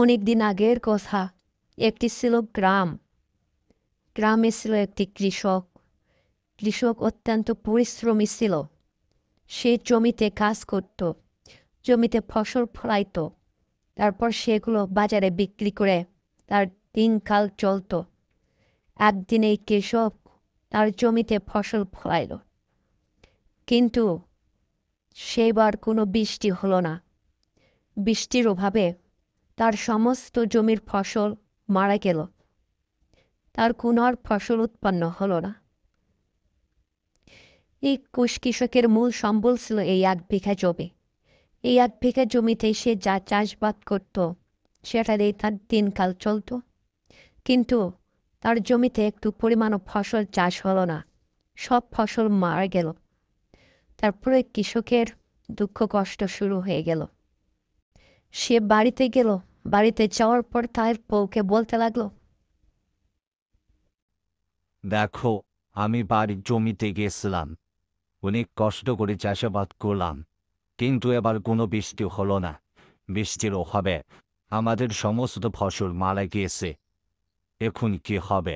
অনেক দিন আগের কথা। একটি ছিল গ্রাম। গ্রামে ছিল একটি কৃষক। কৃষক অত্যন্ত পরিশ্রমী ছিল। সে জমিতে কাজ করত, জমিতে ফসল ফলাইত, তারপর সেগুলো বাজারে বিক্রি করে তার দিনকাল চলত। একদিন এই কৃষক তার জমিতে ফসল ফলাইল, কিন্তু সেবার কোনো বৃষ্টি হলো না। বৃষ্টির অভাবে তার সমস্ত জমির ফসল মারা গেল। তার কোনো আর ফসল উৎপন্ন হলো না। এই কৃষকের মূল সম্বল ছিল এই 1 বিঘা জমি। এই 1 বিঘা জমিতে সে যা চাষবাদ করত সেটা দিয়ে তার দিনকাল চলত, কিন্তু তার জমিতে একটু পরিমাণও ফসল চাষ হলো না। সব ফসল মারা গেল। তারপরে কৃষকের দুঃখ কষ্ট শুরু হয়ে গেল। সে বাড়িতে গেল। বাড়িতে যাওয়ার পর তার বউকে বলতে লাগলো, দেখো, আমি বাড়ির জমিতে গেছিলাম, অনেক কষ্ট করে চাষাবাদ করলাম, কিন্তু এবার কোনো বৃষ্টি হলো না। বৃষ্টির অভাবে আমাদের সমস্ত ফসল মারা গিয়েছে। এখন কি হবে?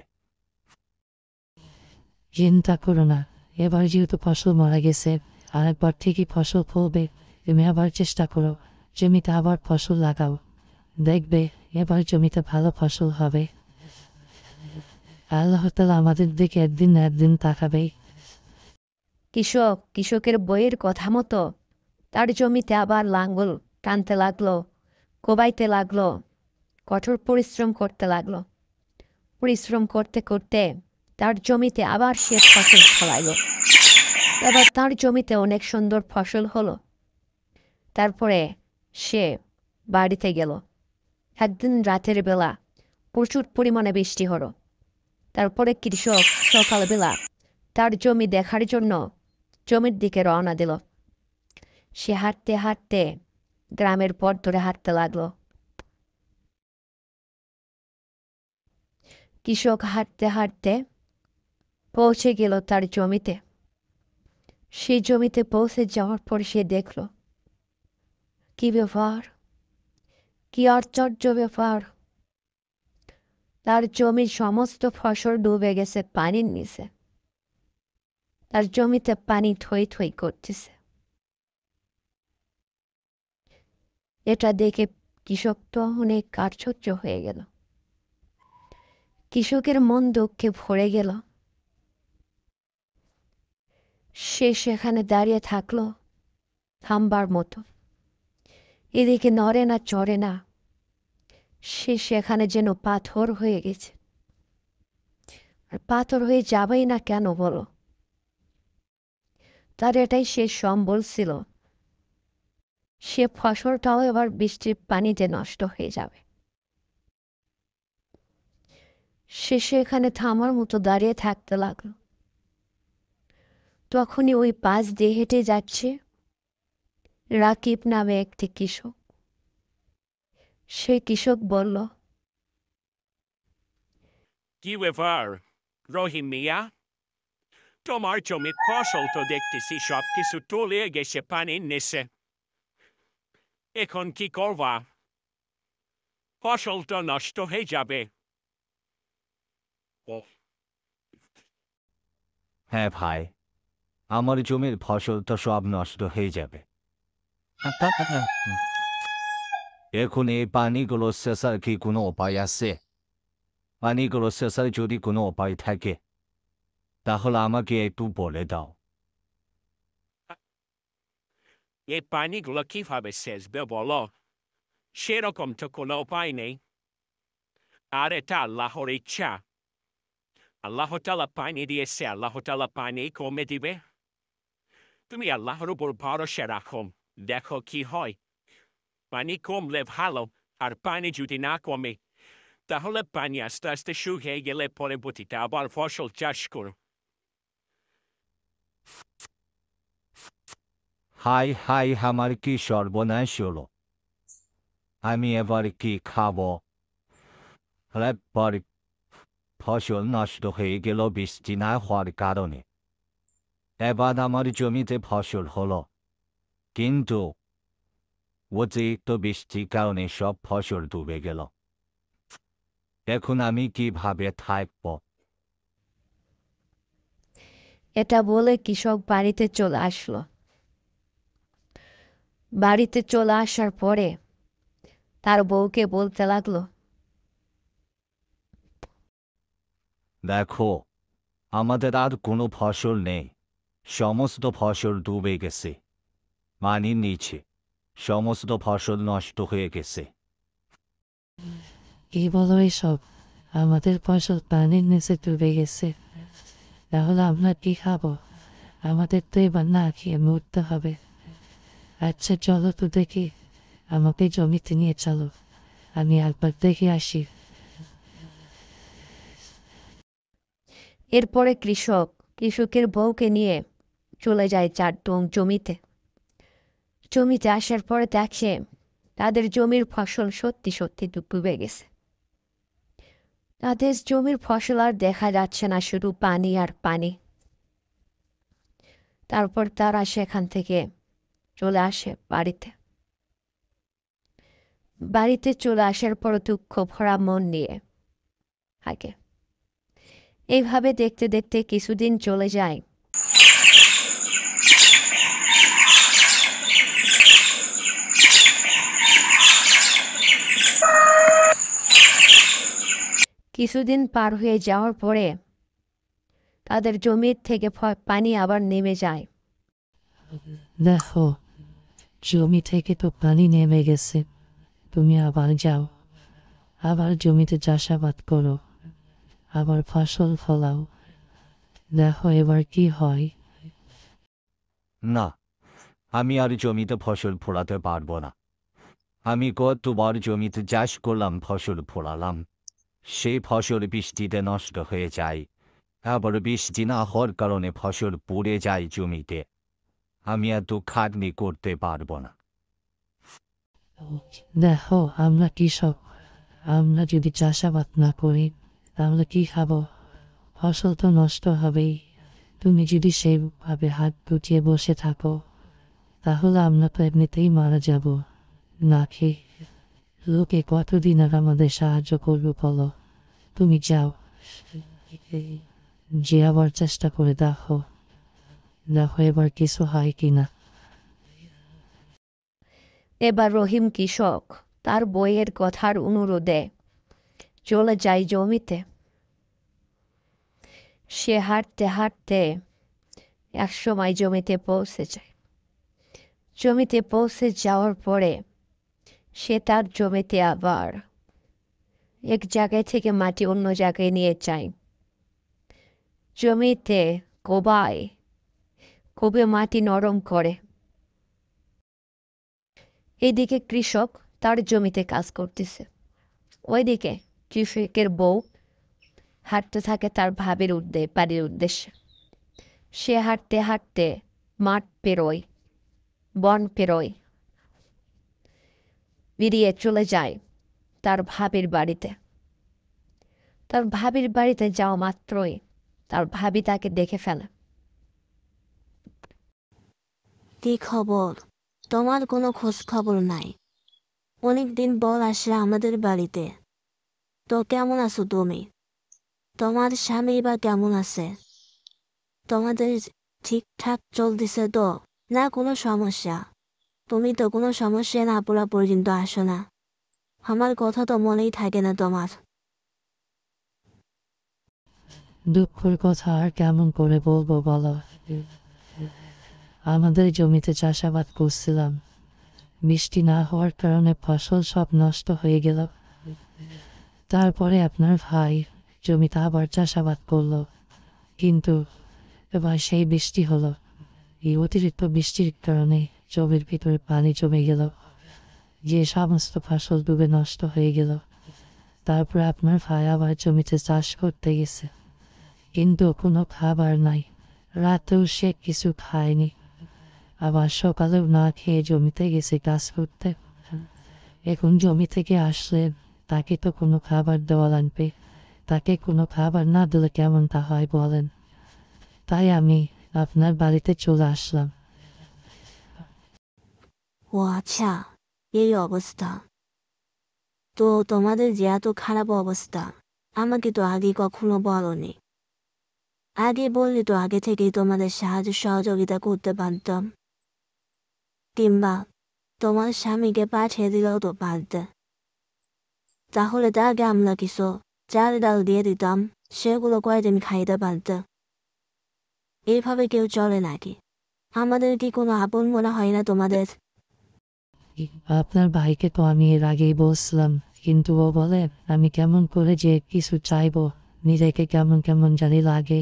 চিন্তা করো না, এবার যেহেতু ফসল মারা গেছে, আরেকবার ঠিকই ফসল ফলবে। তুমি আবার চেষ্টা করো, জমিতে আবার ফসল লাগাও, দেখবে এবার জমিতে ভালো ফসল হবে। আল্লাহ তাআলা আমাদের দিকে একদিন না একদিন তাকাবেই। কৃষকের বইয়ের কথা মতো তার জমিতে আবার লাঙ্গল টানতে লাগলো, কোবাইতে লাগলো, কঠোর পরিশ্রম করতে লাগলো। পরিশ্রম করতে করতে তার জমিতে আবার সে ফসল ফলাইল। এবার তার জমিতে অনেক সুন্দর ফসল হলো। তারপরে সে বাড়িতে গেল। একদিন রাতের বেলা প্রচুর পরিমাণে বৃষ্টি হলো। তারপরে কৃষক সকালবেলা তার জমি দেখার জন্য জমির দিকে রওনা দিল। সে হাঁটতে হাঁটতে গ্রামের পথ ধরে হাঁটতে লাগলো। কৃষক হাঁটতে হাঁটতে পৌঁছে গেল তার জমিতে। সেই জমিতে পৌঁছে যাওয়ার পর সে দেখল, কি ব্যাপার, কি আশ্চর্য ব্যাপার! তার জমির সমস্ত ফসল ডুবে গেছে পানির নিচে। তার জমিতে পানি থই থই করতেছে। এটা দেখে কৃষক তো অনেক আশ্চর্য হয়ে গেল। কৃষকের মন দুঃখে ভরে গেল। সে সেখানে দাঁড়িয়ে থাকলো থামবার মতো। এদিকে নড়ে না চড়ে না। সে সেখানে যেন পাথর হয়ে গেছে। আর পাথর হয়ে যাবেই না কেন বলো? তার এটাই শেষ সম্বল ছিল। সে ফসলটাও এবার বৃষ্টির পানিতে নষ্ট হয়ে যাবে। সে সেখানে থামার মতো দাঁড়িয়ে থাকতে লাগলো। তখনই ওই পাশ দিয়ে হেঁটে যাচ্ছে রাকিব নামে একটি কৃষক। সেই কৃষক বলল, কি ব্যাপার রহিম মিয়া? তোমার জমির ফসল তো দেখতেছি সব কিছু তলিয়ে গেছে পানির নিচে। এখন কি করবা? ফসল তো নষ্ট হয়ে যাবে। হ্যাঁ ভাই, আমার জমির ফসল তো সব নষ্ট হয়ে যাবে। এখন এই পানিগুলো শেষার কি কোনো উপায় আছে? পানিগুলো শেষার যদি কোনো উপায় থাকে, তাহলে আমাকে একটু বলে দাও। এই পানিগুলো কিভাবে সেচবে বলো? সেরকম তো কোনো উপায় নেই। আর এটা আল্লাহর ইচ্ছা। আল্লাহ তাআলা পানি দিয়েছে, আল্লাহ তাআলা পানি কমে দিবে। তুমি আল্লাহর উপর ভরসা রাখো, দেখো কি হয়। পানি কমলে ভালো, আর পানি যদি না কমে, তাহলে পানি আস্তে আস্তে শুকিয়ে গেলে পরবর্তীতে আবার ফসল চাষ করো। হাই হাই, আমার কি সর্বনাশ হলো! আমি এবার কি খাবো? এবার ফসল নষ্ট হয়ে গেল বৃষ্টি না হওয়ার কারণে। এবার আমার জমিতে ফসল হলো, কিন্তু অতিরিক্ত বৃষ্টির কারণে সব ফসল ডুবে গেল। এখন আমি কিভাবে থাকব? এটা বলে কৃষক বাড়িতে চলে আসলো। বাড়িতে চলে আসার পরে তার বউকে বলতে লাগলো, দেখো, আমাদের আর কোনো ফসল নেই। সমস্ত ফসল ডুবে গেছে। পানির নিচে সমস্ত ফসল নষ্ট হয়ে গেছে। কি বলো এসব? আমাদের ফসল পানির নিচে ডুবে গেছে, তাহলে আমরা কি খাবো? আমাদের তো এবার না খেয়ে মরতে হবে। আচ্ছা চলো তো দেখি, আমাকে জমিতে নিয়ে চলো, আমি একবার দেখে আসি। এরপরে কৃষকের বউকে নিয়ে চলে যায় 4 টং জমিতে। জমিতে আসার পরে দেখে তাদের জমির ফসল সত্যি সত্যি ডুবে গেছে। তাদের জমির ফসল আর দেখা যাচ্ছে না, শুধু পানি আর পানি। তারপর তারা সেখান থেকে চলে আসে বাড়িতে। বাড়িতে চলে আসার পর দুঃখ ভরা মন নিয়ে থাকে। এইভাবে দেখতে দেখতে কিছুদিন চলে যায়। কিছুদিন পার হয়ে যাওয়ার পরে তাদের জমির থেকে পানি আবার নেমে যায়। দেখো, জমি থেকে তো পানি নেমে গেছে, তুমি আবার যাও, আবার জমিতে চাষাবাদ করো, আবার ফসল ফলাও, দেখো এবার কি হয়। না, আমি আর জমিতে ফসল ফলাতে পারবো না। আমি কতবার জমিতে চাষ করলাম, ফসল ফলালাম, সেই ফসল বৃষ্টিতে নষ্ট হয়ে যায়। আবার বৃষ্টি না হওয়ার কারণে ফসল পুড়ে যায় জমিতে। আমি এত খাটনি করতে পারবো না। দেখো, আমরা কৃষক, আমরা যদি চাষাবাদ না করি তাহলে কি খাবো? ফসল তো নষ্ট হবেই। তুমি যদি সেইভাবে হাত গুটিয়ে বসে থাকো তাহলে আমরা তো এমনিতেই মারা যাব না খেয়ে। লোকে কতদিন আর আমাদের সাহায্য করবে বলো? তুমি যাও, যে আবার চেষ্টা করে দেখো, দেখো এবার কিছু হয় কিনা। এবার রহিম কৃষক তার বইয়ের কথার অনুরোধে চলে যায় জমিতে। সে হাঁটতে হাঁটতে একসময় জমিতে পৌঁছে যায়। জমিতে পৌঁছে যাওয়ার পরে সে তার জমিতে আবার এক জায়গায় থেকে মাটি অন্য জায়গায় নিয়ে যায়। জমিতে কোবে মাটি নরম করে। এইদিকে কৃষক তার জমিতে কাজ করতেছে, ওইদিকে কৃষকের বউ হাঁটতে থাকে তার বাড়ির উদ্দেশ্যে। সে হাঁটতে হাঁটতে মাঠ পেরোয়, বন পেরোয়, বেরিয়ে চলে যায় তার ভাবির বাড়িতে। তার ভাবির বাড়িতে যাওয়া মাত্রই তার ভাবি তাকে দেখে ফেলে। কি খবর? তোমার কোনো খোঁজ খবর নাই। অনেকদিন পর আসলে আমাদের বাড়িতে। তো কেমন আছো তুমি? তোমার স্বামী বা কেমন আছে? তোমাদের ঠিকঠাক চলতেছে তো? না কোনো সমস্যা? তুমি তো কোনো সমস্যা না পড়া পর্যন্ত আসো না। আমার কথা তো মনেই থাকে না তোমার। দুঃখের কথা আর কেমন করে বলবো বলো? আমাদের জমিতে চাষাবাদ করছিলাম, বৃষ্টি না হওয়ার কারণে ফসল সব নষ্ট হয়ে গেল। তারপরে আপনার ভাই জমিতে আবার চাষাবাদ করলো, কিন্তু এবার সেই বৃষ্টি হলো। এই অতিরিক্ত বৃষ্টির কারণে জমির ভিতরে পানি জমে গেল, যে সমস্ত ফসল ডুবে নষ্ট হয়ে গেল। তারপরে আপনার ভাই আবার জমিতে চাষ করতে গেছে, কিন্তু কোনো খাবার নাই। রাতেও সে কিছু খায়নি, আবার সকালেও না খেয়ে জমিতে গেছে কাজ করতে। এখন জমি থেকে আসলে তাকে তো কোনো খাবার দেওয়া লাগবে, তাকে কোনো খাবার না দিলে কেমন তা হয় বলেন? তাই আমি আপনার বাড়িতে চলে আসলাম। ও আচ্ছা, এই অবস্থা। তো তোমাদের যে এত খারাপ অবস্থা, আমাকে তো আগে কখনো বলোনি। আগে বললে তো আগে থেকেই তোমাদের সাহায্য সহযোগিতা করতে পারতাম, কিংবা তোমার স্বামীকে পাঠিয়ে দিলেও তো পারতে। তাহলে তার আগে আমরা কিছু চাল ডাল দিয়ে দিতাম, সেগুলো কয়দিন খাইতে পারতে। এইভাবে কেউ চলে নাকি? আমাদের কি কোনো আপন মনে হয় না তোমাদের? আপনার ভাইকে তো আমি এর আগেই বলছিলাম, কিন্তু ও বলে আমি কেমন করে যে কিছু চাইবো, নিজেকে কেমন কেমন জানি লাগে,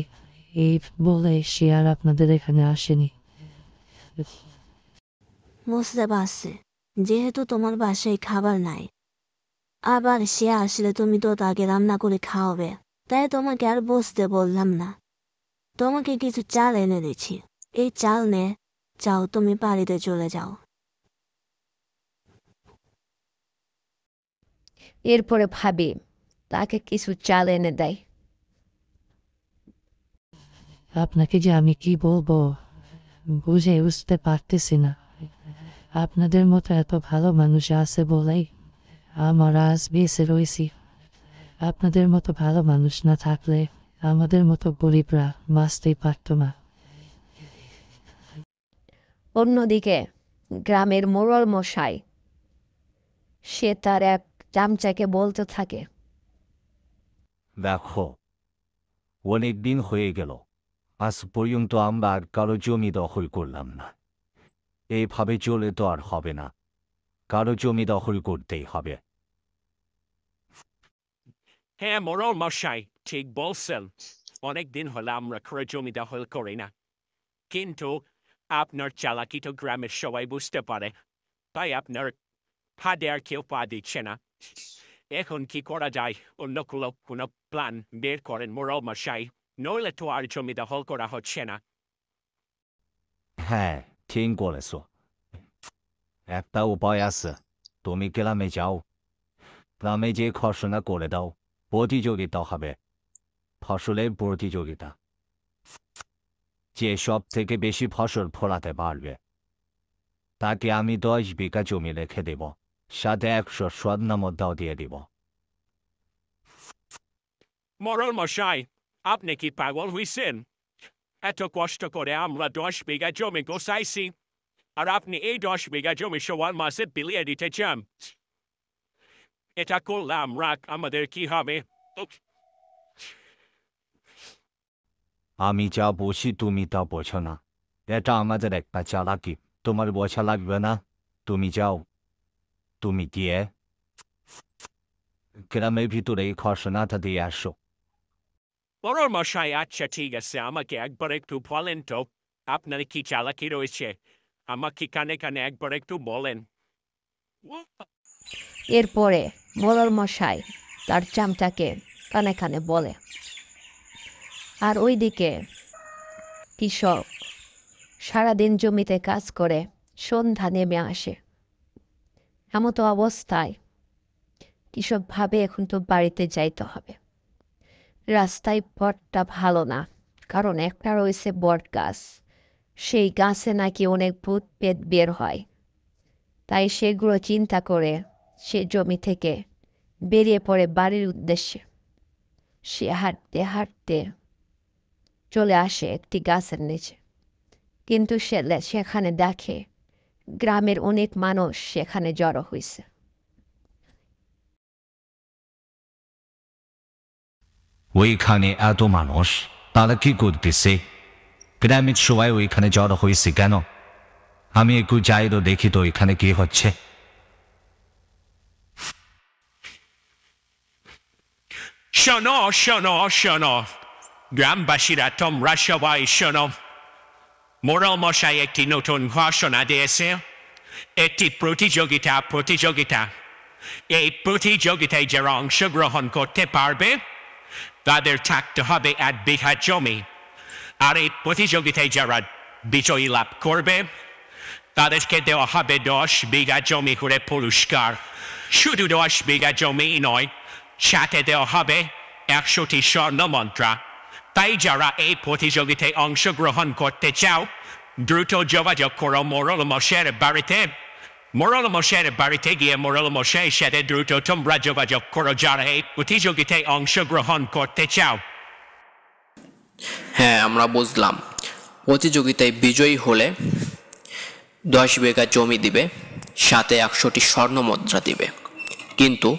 এই বলে সে আর আপনাদের এখানে আসেনি। বুঝতে পারছি, যেহেতু তোমার বাসায় খাবার নাই, আবার সে আসলে তুমি তো তাকে রান্না করে খাওয়াবে, তাই তোমাকে আর বসতে বললাম না। তোমাকে কিছু চাল এনে দিচ্ছি, এই চাল নে, যাও তুমি বাড়িতে চলে যাও। এরপরে ভাবি তাকে কিছু চাল এনে দেয়। আপনাকে যে আমি কি বলবো বুঝে বুঝতে পারতেছি না। আপনাদের মতো এত ভালো মানুষ আছে বলেই আমার আজ বেঁচে রয়েছি। আপনাদের মতো ভালো মানুষ না থাকলে আমাদের মতো গরিবরা বাঁচতেই পারত না। অন্যদিকে গ্রামের মোড়ল মশাই, সে তার এক চামচাকে বলতে থাকে, দেখো, অনেক দিন হয়ে গেল, আজ পর্যন্ত আমরা আর কারো জমি দখল করলাম না। এইভাবে চলে তো আর হবে না, কারো জমি দখল করতেই হবে। হ্যাঁ মোড়ল মশাই, ঠিক বলছেন। অনেকদিন হলে আমরা কারো জমি দখল করি না, কিন্তু আপনার চালাকি তো গ্রামের সবাই বুঝতে পারে, তাই আপনার ফাঁদে আর কেউ পা দিচ্ছে না। এখন কি করা যায়? অন্য কোনো প্ল্যান বের করেন মোড়ল মশাই, নইলে তো আর জমি দখল করা হচ্ছে না। হ্যাঁ, ঠিক বলেছ। একটা উপায় আছে, তুমি গ্রামে যাও, গ্রামে যে ঘোষণা করে দাও প্রতিযোগিতা হবে, ফসলের প্রতিযোগিতা। যে সব থেকে বেশি ফসল ফলাতে পারবে তাকে আমি 10 বিঘা জমি রেখে দেব, সাথে 100 স্বর্ণমুদ্রাও দিয়ে দিব। মোড়ল মশাই, আপনি কি পাগল হয়েছেন? এত কষ্ট করে আমরা 10 বিঘা জমি গোছাইছি, আর আপনি এই 10 বিঘা জমি সবার মাঝে বিলিয়ে দিতে চান? এটা করলে আমরা আমাদের কি হবে? আমি যা বসি তুমি তা বোঝো না, এটা আমাদের একটা চালাকি। তোমার বোঝা লাগবে না, তুমি যাও, তুমি গিয়ে গ্রামের ভিতরে এই ঘোষণাটা দিয়ে আসো। মোড়ল মশাই, আচ্ছা ঠিক আছে, আমাকে একবার একটু বলেন তো আপনার কি চালাকি রয়েছে, আমাকে কানে কানে একবার একটু বলেন। এরপরে মোড়ল মশাই তার চামচাকে কানে কানে বলে। আর ওইদিকে কৃষক সারাদিন জমিতে কাজ করে সন্ধ্যা নেমে আসে। এমতো অবস্থায় কৃষক ভাবে এখন তো বাড়িতে যাইতে হবে। রাস্তায় পথটা ভালো না, কারণ একটা রয়েছে বট গাছ, সেই গাছে নাকি অনেক ভূত পেট বের হয়। তাই সেগুলো চিন্তা করে সে জমি থেকে বেরিয়ে পড়ে বাড়ির উদ্দেশ্যে। সে হাঁটতে হাঁটতে চলে আসে একটি গাছের নিচে, কিন্তু সেখানে দেখে গ্রামের অনেক মানুষ সেখানে জড়ো হয়েছে। ওইখানে এত মানুষ, তারা কি করতেছে? গ্রামের সবাই ওইখানে জড়ো হয়েছে কেন? আমি একটু যাই তো দেখি তো এখানে কি হচ্ছে। শোনো শোনো শোনো, গ্রামবাসীরা তোমরা সবাই শোনো, মোড়ল মশাই একটি নতুন ঘোষণা দিয়েছে, একটি প্রতিযোগিতা। এই প্রতিযোগিতায় যারা অংশগ্রহণ করতে পারবে তাদের থাকতে হবে 1 বিঘা জমি, আর এই প্রতিযোগিতায় যারা বিজয়ী লাভ করবে তাদেরকে দেওয়া হবে 10 বিঘা জমি করে পুরস্কার। শুধু 10 বিঘা জমি নয়, সাথে দেওয়া হবে 100টি স্বর্ণমুদ্রা। তাই যারা এই প্রতিযোগিতায় অংশগ্রহণ করতে চাও দ্রুত যোগাযোগ করো মোড়ল মশাইয়ের বাড়িতে, মোরাল মশাইয়ের বাড়িতে গিয়ে মোরাল মশাইয়ের সাথে দ্রুত তোমরা যোগাযোগ করো যারা এই প্রতিযোগিতায় অংশগ্রহণ করতে চাও। হ্যাঁ, আমরা বুঝলাম। প্রতিযোগিতায় বিজয়ী হলে 10 বিঘা জমি দিবে, সাথে 100টি স্বর্ণ মুদ্রা দিবে। কিন্তু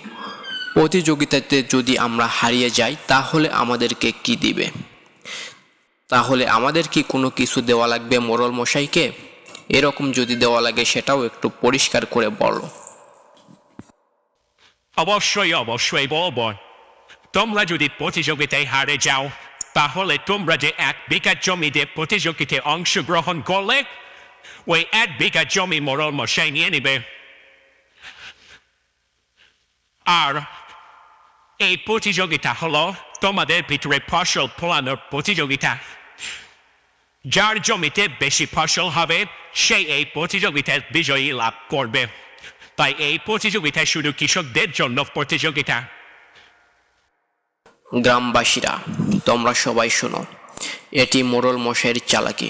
প্রতিযোগিতাতে যদি আমরা হারিয়ে যাই তাহলে আমাদেরকে কি দিবে? তাহলে আমাদের কি কোনো কিছু দেওয়া লাগবে মোড়ল মশাইকে? এরকম যদি দেওয়া লাগে সেটাও একটু পরিষ্কার করে বলো। অবশ্যই বলব। তোমরা যদি প্রতিযোগিতায় হারে যাও তাহলে তোমরা যে 1 বিঘা জমিতে প্রতিযোগিতায় অংশগ্রহণ করলে ওই 1 বিঘা জমি মোড়ল মশাই নিয়ে নেবে। আর এই প্রতিযোগিতা হলো তোমাদের ভিতরে ফসল ফলানোর প্রতিযোগিতা। যার জমিতে বেশি ফসল হবে সেই এই প্রতিযোগিতায় বিজয়ী লাভ করবে। তাই এই প্রতিযোগিতা শুধু কৃষকদের জন্য প্রতিযোগিতা। গ্রামবাসীরা, তোমরা সবাই শোনো, এটি মোড়ল মশাইয়ের চালাকি।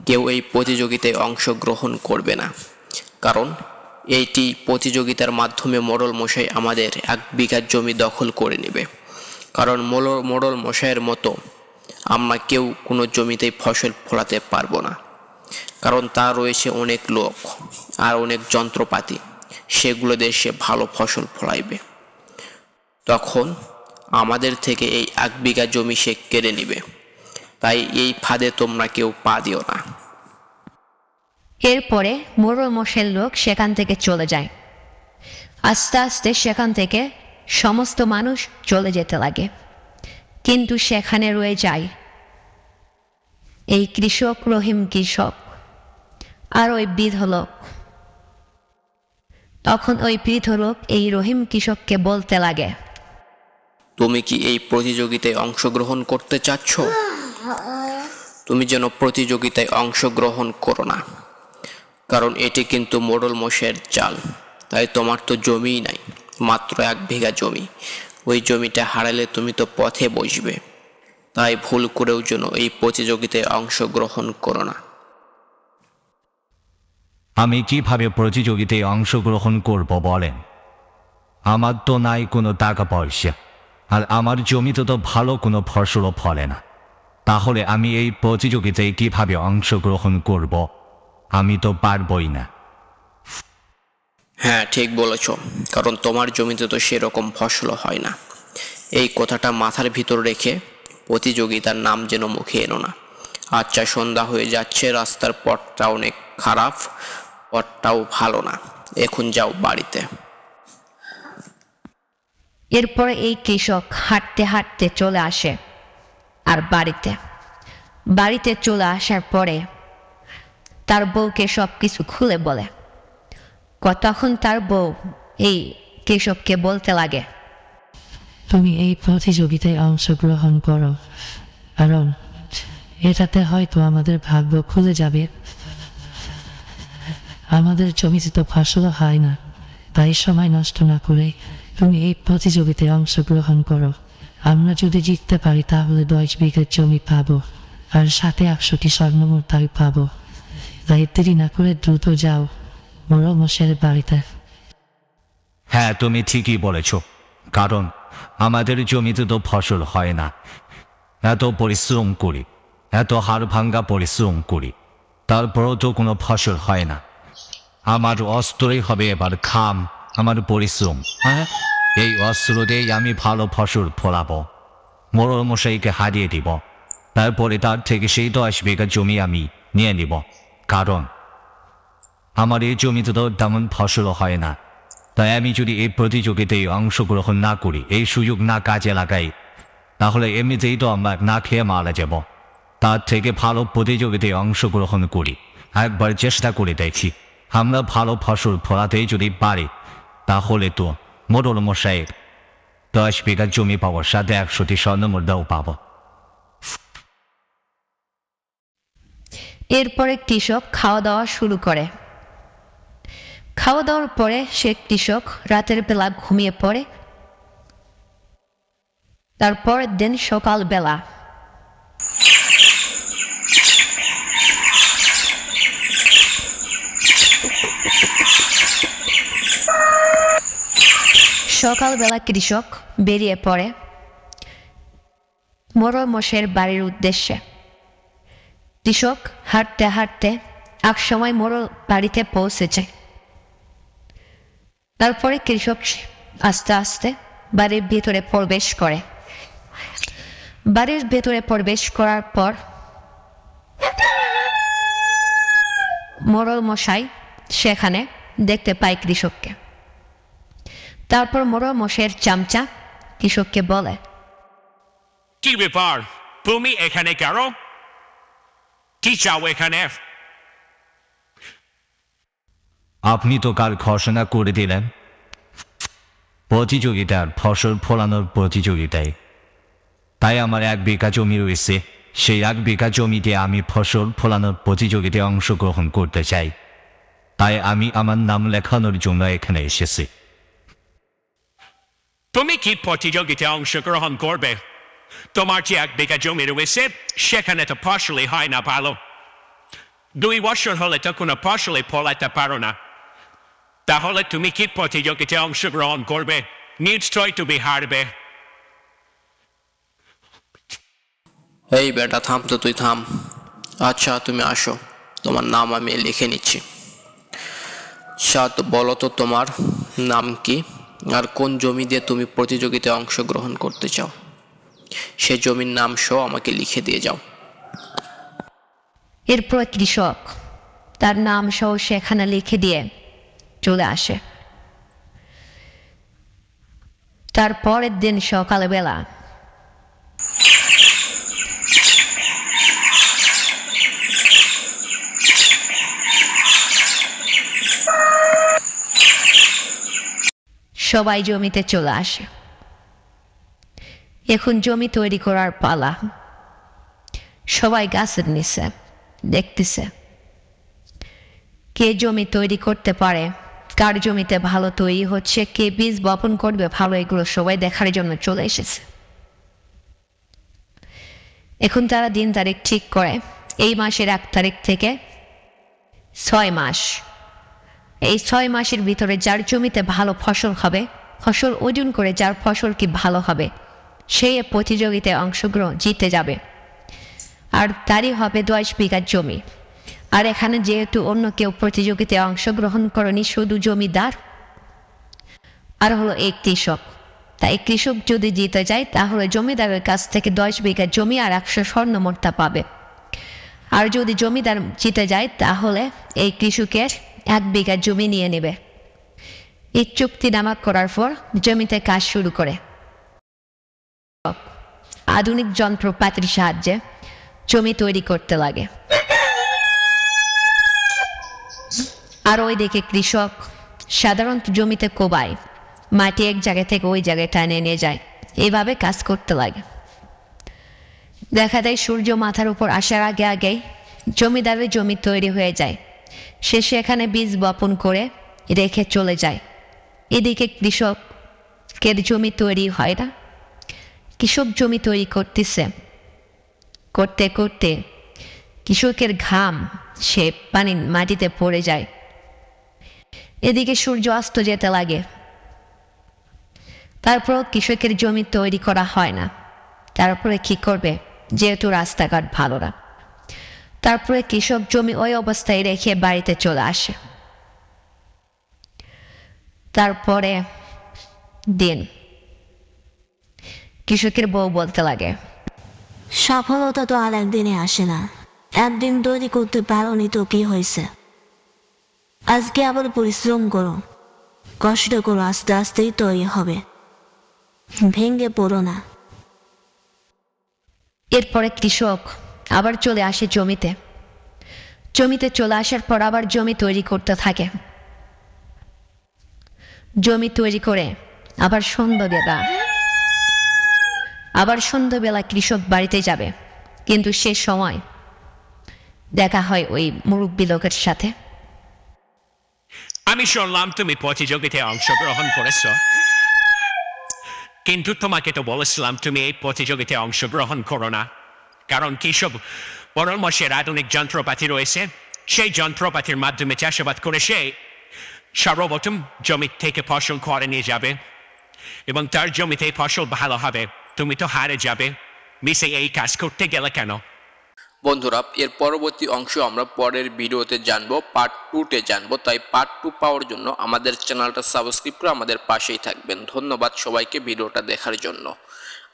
কেউ এই প্রতিযোগিতায় অংশগ্রহণ করবে না, কারণ এইটি প্রতিযোগিতার মাধ্যমে মোড়ল মশাই আমাদের 1 বিঘা জমি দখল করে নেবে। কারণ মোড়ল মশাইয়ের মতো আমরা কেউ কোনো জমিতেই ফসল ফলাতে পারবো না, কারণ তার রয়েছে অনেক লোক আর অনেক যন্ত্রপাতি, সেগুলো দিয়ে সে ভালো ফসল ফলাইবে। তখন আমাদের থেকে এই 1 বিঘা জমি সে কেড়ে নেবে। তাই এই ফাঁদে তোমরা কেউ পা দিও না। এরপরে মোড়ল মশাইয়ের লোক সেখান থেকে চলে যায়। আস্তে আস্তে সেখান থেকে সমস্ত মানুষ চলে যেতে লাগে, কিন্তু সেখানে রয়ে যায় এই কৃষক, রহিম কৃষক আর ওই বৃদ্ধ লোক। তখন ওই বৃদ্ধ লোক এই রহিম কৃষককে বলতে লাগে, তুমি কি এই প্রতিযোগিতায় অংশগ্রহণ করতে চাচ্ছ? তুমি যেন প্রতিযোগিতায় অংশগ্রহণ করো না, কারণ এটি কিন্তু মোড়ল মশাইয়ের চাল। তাই তোমার তো জমিই নাই, মাত্র 1 বিঘা জমি। ওই জমিটা হারালে তুমি তো পথে বসবে। তাই ভুল করেও যেন এই প্রতিযোগিতায় অংশগ্রহণ করো না। আমি কিভাবে প্রতিযোগিতায় অংশগ্রহণ করব বলেন? আমার তো নাই কোনো টাকা পয়সা, আর আমার জমিতে তো ভালো কোনো ফসলও ফলে না। তাহলে আমি এই প্রতিযোগিতায় কিভাবে অংশগ্রহণ করব? আমি তো পারবই না। হ্যাঁ, ঠিক বলেছ, কারণ তোমার জমিতে তো সেরকম ফসলও হয় না। এই কথাটা মাথার ভিতর রেখে প্রতিযোগিতার নাম যেন মুখে এনো না। আচ্ছা, সন্ধ্যা হয়ে যাচ্ছে, রাস্তার পথটা অনেক খারাপ, পথটাও ভালো না। এখন যাও বাড়িতে। এরপরে এই কৃষক হাঁটতে হাঁটতে চলে আসে আর বাড়িতে চলে আসার পরে তার বউকে সব কিছু খুলে বলে। তখন তার বউ এই কৃষককে বলতে লাগে, তুমি এই প্রতিযোগিতায় অংশগ্রহণ করো, কারণ এটাতে হয়তো আমাদের ভাগ্য খুলে যাবে। আমাদের জমিতে তো ফসল হয় না, তাই সময় নষ্ট না করে তুমি এই প্রতিযোগিতায় অংশগ্রহণ করো। আমরা যদি জিততে পারি তাহলে 10 বিঘা জমি পাবো, আর সাথে 100টি স্বর্ণমুদ্রা পাবো। তাই দেরি না করে দ্রুত যাও মোড়ল মশাইয়ের বাড়িতে। হ্যাঁ, তুমি ঠিকই বলেছ, কারণ আমাদের জমিতে তো ফসল হয় না। এত পরিশ্রম করি, এত হাড় ভাঙ্গা পরিশ্রম করি, তারপরও তো কোনো ফসল হয় না। আমার অস্ত্রই হবে এবার খাম, আমার পরিশ্রম। হ্যাঁ, এই অস্ত্র দিয়েই আমি ভালো ফসল ফলাবো, মোড়ল মশাইকে হারিয়ে দিব। তারপরে তার থেকে সেই 10 বিঘা জমি আমি নিয়ে নিব, কারণ আমার এই জমিতে তো তেমন ফসলও হয় না। তাই আমি যদি এই প্রতিযোগিতায় অংশগ্রহণ না করি, এই সুযোগ না কাজে লাগাই, তাহলে এমনিতেই তো আমরা না খেয়ে মারা যাব। তার থেকে ভালো প্রতিযোগিতায় অংশগ্রহণ করি, একবার চেষ্টা করে দেখি। আমরা ভালো ফসল ফলাতেই যদি পারি তাহলে তো মোড়ল মশাইয়ের 10 বিঘা জমি পাওয়ার সাথে 100টি স্বর্ণমুদ্রাও পাবো। এরপরে কৃষক খাওয়া দাওয়া শুরু করে। খাওয়া দাওয়ার পরে সে কৃষক রাতের বেলা ঘুমিয়ে পড়ে। তারপরের দিন সকালবেলা সকালবেলা কৃষক বেরিয়ে পড়ে মোড়ল মশাইয়ের বাড়ির উদ্দেশ্যে। কৃষক হাঁটতে হাঁটতে এক সময় মোড়ল বাড়িতে পৌঁছেছে। তারপরে কৃষক আস্তে আস্তে বাড়ির ভিতরে প্রবেশ করে। বাড়ির ভেতরে প্রবেশ করার পর মোড়ল মশাই সেখানে দেখতে পায় কৃষককে। তারপর মোড়ল মশাইয়ের চামচা কৃষককে বলে, কি ব্যাপার, তুমি এখানে কেন? কি চাও এখানে? আপনি তো কাল ঘোষণা করে দিলেন প্রতিযোগিতার ফসল ফলানোর প্রতিযোগিতায়, তাই আমার 1 বিঘা জমি রয়েছে। সেই 1 বিঘা জমিতে আমি ফসল ফলানোর প্রতিযোগিতায় অংশগ্রহণ করতে চাই, তাই আমি আমার নাম লেখানোর জন্য এখানে এসেছি। তুমি কি প্রতিযোগিতায় অংশগ্রহণ করবে? তোমার যে 1 বিঘা জমি রয়েছে সেখানে তো ফসলই হয় না ভালো। 2 বছর হলে তো কোনো ফসলই ফলাতে পারো না, তাহলে তুমি কি প্রতিযোগিতায় অংশগ্রহণ করবে? নিশ্চয় তুমি হারবে। এই বেটা থাম তো, তুই থাম। আচ্ছা তুমি আসো, তোমার নাম আমি লিখে নিচ্ছি। তো বলো তো তোমার নাম কি, আর কোন জমি দিয়ে তুমি প্রতিযোগিতায় অংশগ্রহণ করতে চাও? সে জমির নাম সহ আমাকে লিখে দিয়ে যাও। এরপর কৃষক তার নাম সহ সেখানে লিখে দিয়ে চলে আসে। তার পরের দিন সকালবেলা সবাই জমিতে চলে আসে। এখন জমি তৈরি করার পালা। সবাই গাছের নিচে দেখতেছে কে জমি তৈরি করতে পারে, কার জমিতে ভালো তৈরি হচ্ছে, কে বীজ বপন করবে ভালো, এগুলো সবাই দেখার জন্য চলে এসেছে। এখন তারা দিন তারিখ ঠিক করে এই মাসের 1 তারিখ থেকে 6 মাস, এই 6 মাসের ভিতরে যার জমিতে ভালো ফসল হবে, ফসল ওজন করে যার ফসল কি ভালো হবে, সেই প্রতিযোগিতায় অংশগ্রহণ জিতে যাবে। আর তারই হবে 10 বিঘা জমি। আর এখানে যেহেতু অন্য কেউ প্রতিযোগিতায় অংশগ্রহণ করেনি, শুধু জমিদার আর হলো এই কৃষক, তাই কৃষক যদি জিতে যায় তাহলে জমিদারের কাছ থেকে 10 বিঘা জমি আর 100 স্বর্ণ মুদ্রা পাবে। আর যদি জমিদার জিতে যায় তাহলে এই কৃষকের 1 বিঘা জমি নিয়ে নেবে। এই চুক্তিনামা করার পর জমিতে কাজ শুরু করে। আধুনিক যন্ত্রপাতির সাহায্যে জমি তৈরি করতে লাগে। আর ওইদিকে কৃষক সাধারণত জমিতে কোবায়, মাটি এক জায়গা থেকে ওই জায়গায় টানে নিয়ে যায়, এইভাবে কাজ করতে লাগে। দেখা যায় সূর্য মাথার উপর আসার আগে আগেই জমিদারের জমি তৈরি হয়ে যায়। সে সেখানে বীজ বপন করে রেখে চলে যায়। এদিকে কৃষকের জমি তৈরি হয় না। কৃষক জমি তৈরি করতেছে, করতে করতে কৃষকের ঘাম সে মাটিতে পড়ে যায়। এদিকে সূর্য অস্ত যেতে লাগে। তারপর কৃষকের জমি তৈরি করা হয় না। তারপরে কি করবে, যেহেতু রাস্তাঘাট ভালো না। তারপরে কৃষক জমি ওই অবস্থায় রেখে বাড়িতে চলে আসে। তারপরে দিন কৃষকের বউ বলতে লাগে, সফলতা তো আর একদিনে আসে না, একদিন তৈরি করতে পারোনি তো কি হয়েছে? আজকে আবার পরিশ্রম করো, কষ্ট করো, আস্তে আস্তেই তৈরি হবে, ভেঙে পড়ো না। এরপরে কৃষক আবার চলে আসে জমিতে। জমিতে চলে আসার পর আবার জমি তৈরি করতে থাকে। জমি তৈরি করে আবার সন্ধ্যাবেলা কৃষক বাড়িতে যাবে, কিন্তু সে সময় দেখা হয় ওই মুরব্বী লোকের সাথে। আমি শুনলাম তুমি প্রতিযোগিতায় অংশগ্রহণ করেছ, কিন্তু তোমাকে তো বলেছিলাম তুমি এই প্রতিযোগিতায় অংশগ্রহণ করো না, কারণ কৃষক পরামর্শের আধুনিক যন্ত্রপাতি রয়েছে, সেই যন্ত্রপাতির মাধ্যমে চাষাবাদ করে সে সর্বপ্রথম জমি থেকে ফসল করে নিয়ে যাবে এবং তার জমিতে ফসল ভালো হবে, তুমি তো হারে যাবে। মিসে এই কাজ করতে গেলে কেন? বন্ধুরা, এর পরবর্তী অংশ আমরা পরের ভিডিওতে জানবো, পার্ট 2-তে জানবো। তাই পার্ট 2 পাওয়ার জন্য আমাদের চ্যানেলটা সাবস্ক্রাইব করে আমাদের পাশেই থাকবেন। ধন্যবাদ সবাইকে ভিডিওটা দেখার জন্য।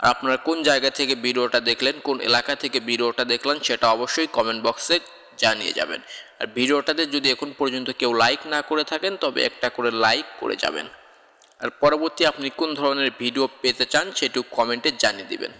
আর আপনারা কোন জায়গা থেকে ভিডিওটা দেখলেন, কোন এলাকা থেকে ভিডিওটা দেখলেন, সেটা অবশ্যই কমেন্ট বক্সে জানিয়ে যাবেন। আর ভিডিওটাতে যদি এখন পর্যন্ত কেউ লাইক না করে থাকেন, তবে একটা করে লাইক করে যাবেন। আর পরবর্তী আপনি কোন ধরনের ভিডিও পেতে চান সেটিও কমেন্টে জানিয়ে দিবেন।